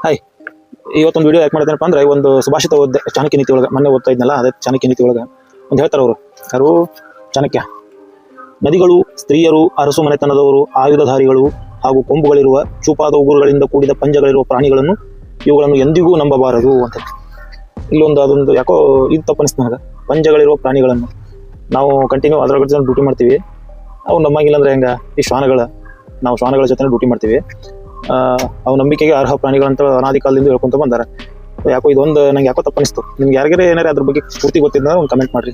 Hi, ಇವತ್ತೊಂದು video ಯಾಕೆ ಮಾಡಿದ್ರಪ್ಪ ಅಂದ್ರೆ ಒಂದು ಸುಭಾಷಿತ ಓದಿದೆ ಚಾಣಕ್ಯ ನೀತಿ ಒಳಗೆ. ಮೊನ್ನೆ ಓದ್ತಾ ಇದ್ನಲ್ಲ, ಅದೇ ಚಾಣಕ್ಯ ನೀತಿ ಒಳಗೆ ಒಂದು ಹೇಳ್ತಾರೆ ಅವರು, ಯಾರು ಚಾಣಕ್ಯ. ನದಿಗಳು, ಸ್ತ್ರೀಯರು, ಅರಸು ಮನೆತನದವರು, ಆಯುಧಧಾರಿಗಳು ಹಾಗೂ ಕೊಂಬುಗಳಿರುವ ಚೂಪಾದ ಉಗುರುಗಳಿಂದ ಕೂಡಿದ ಪಂಜಗಳಿರುವ ಪ್ರಾಣಿಗಳನ್ನು ಇವುಗಳನ್ನು ಎಂದಿಗೂ ನಂಬಬಾರದು ಅಂತ. ಇಲ್ಲೊಂದು ಅದೊಂದು ಯಾಕೋ ಇದು ತಪ್ಪನಿಸ್ತು ನನಗೆ. ಪಂಜಗಳಿರುವ ಪ್ರಾಣಿಗಳನ್ನು ನಾವು ಕಂಟಿನ್ಯೂ ಅದರ ಡ್ಯೂಟಿ ಮಾಡ್ತೀವಿ, ಅವು ನಮ್ಮಂಗಿಲ್ಲ ಅಂದ್ರೆ ಹೆಂಗೆ? ಈ ನಾವು ಶ್ವಾನಗಳ ಜೊತೆ ಡ್ಯೂಟಿ ಮಾಡ್ತೀವಿ. ಅವು ನಂಬಿಕೆಗೆ ಅರ್ಹ ಪ್ರಾಣಿಗಳಂತ ಅನಾದಿ ಕಾಲದಿಂದ ಹೇಳ್ಕೊಂತ ಬಂದಾರೆ. ಯಾಕೋ ಇದೊಂದು ನಂಗೆ ಯಾಕೋ ತಪ್ಪನಿಸ್ತು. ನಿಮ್ಗೆ ಯಾರಿಗಾರೆ ಏನಾರು ಅದ್ರ ಬಗ್ಗೆ ಪೂರ್ತಿ ಗೊತ್ತಿದ್ದ ಒಂದು ಕಮೆಂಟ್ ಮಾಡಿರಿ.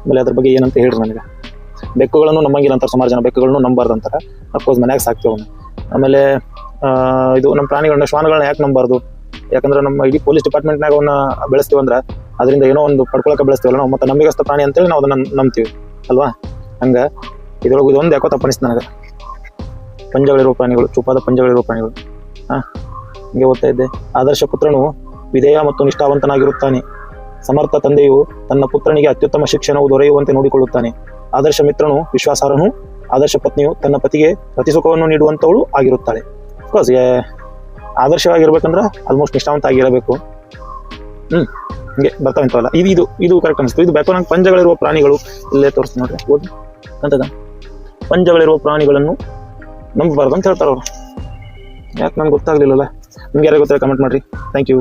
ಆಮೇಲೆ ಅದ್ರ ಬಗ್ಗೆ ಏನಂತ ಹೇಳ್ರಿ ನನಗೆ. ಬೆಕ್ಕುಗಳನ್ನು ನಂಬಂಗಿಲ್ಲ ಅಂತಾರೆ ಸುಮಾರು ಜನ, ಬೆಕ್ಕುಗಳನ್ನು ನಂಬಾರ್ದು ಅಂತಾರೆ. ಅಫ್ಕೋರ್ಸ್ ಮನ್ಯಾಗ ಸಾಕ್ತೀವಿ ಅವನ್ನ. ಆಮೇಲೆ ಇದು ನಮ್ಮ ಪ್ರಾಣಿಗಳನ್ನ, ಶ್ವಾನಗಳನ್ನ ಯಾಕೆ ನಂಬಾರ್ದು? ಯಾಕಂದ್ರೆ ನಮ್ಮ ಇಡೀ ಪೊಲೀಸ್ ಡಿಪಾರ್ಟ್ಮೆಂಟ್ನಾಗ ಅವನ್ನ ಬೆಳೆಸ್ತೀವಿ ಅಂದ್ರೆ ಅದರಿಂದ ಏನೋ ಒಂದು ಪಡ್ಕೊಳಕ್ಕೆ ಬೆಳೆಸ್ತೀವಲ್ಲ ನಾವು, ಮತ್ತೆ ನಂಬಿಗಸ್ತ ಪ್ರಾಣಿ ಅಂತೇಳಿ ನಾವು ಅದನ್ನ ನಂಬ್ತೀವಿ ಅಲ್ವಾ? ಹಂಗೆ ಇದ್ರೊಳಗೆ ಇದೊಂದು ಯಾಕೋ ತಪ್ಪನಿಸ್ತು ನನಗೆ. ಪಂಜಗಳಿರುವ ಪ್ರಾಣಿಗಳು, ಚೂಪಾದ ಪಂಜಗಳಿರುವ ಪ್ರಾಣಿಗಳು. ಹಿಂಗೆ ಓದ್ತಾ ಇದ್ದೆ. ಆದರ್ಶ ಪುತ್ರನು ವಿಧೇಯ ಮತ್ತು ನಿಷ್ಠಾವಂತನಾಗಿರುತ್ತಾನೆ. ಸಮರ್ಥ ತಂದೆಯು ತನ್ನ ಪುತ್ರನಿಗೆ ಅತ್ಯುತ್ತಮ ಶಿಕ್ಷಣವು ದೊರೆಯುವಂತೆ ನೋಡಿಕೊಳ್ಳುತ್ತಾನೆ. ಆದರ್ಶ ಮಿತ್ರನು ವಿಶ್ವಾಸಾರ್ಹನು. ಆದರ್ಶ ಪತ್ನಿಯು ತನ್ನ ಪತಿಗೆ ಪ್ರತಿ ಸುಖವನ್ನು ನೀಡುವಂಥವಳು ಆಗಿರುತ್ತಾಳೆ. ಅಫ್ಕೋರ್ಸ್ ಆದರ್ಶವಾಗಿರ್ಬೇಕಂದ್ರೆ ಆಲ್ಮೋಸ್ಟ್ ನಿಷ್ಠಾವಂತ ಆಗಿರಬೇಕು. ಹಿಂಗೆ ಬರ್ತಾ ಇಂಥವಲ್ಲ. ಇದು ಕರೆಕ್ಟ್ ಅನಿಸ್ತು. ಇದು ಬೇಕು. ನಂಗೆ ಪಂಜಗಳಿರುವ ಪ್ರಾಣಿಗಳು ಇಲ್ಲೇ ತೋರಿಸ್ತೀನಿ ನೋಡ್ರಿ, ಓದಿ ಅಂತದ. ಪಂಜಗಳಿರುವ ಪ್ರಾಣಿಗಳನ್ನು ನಂಬಬಾರ್ದು ಅಂತ ಹೇಳ್ತಾರೆ ಅವರು. ಯಾಕೆ ನಂಗೆ ಗೊತ್ತಾಗ್ಲಿಲ್ಲಲ್ಲ? ನಿಮ್ಗೆ ಯಾರು ಗೊತ್ತಾಗ ಕಮೆಂಟ್ ಮಾಡಿರಿ. Thank you.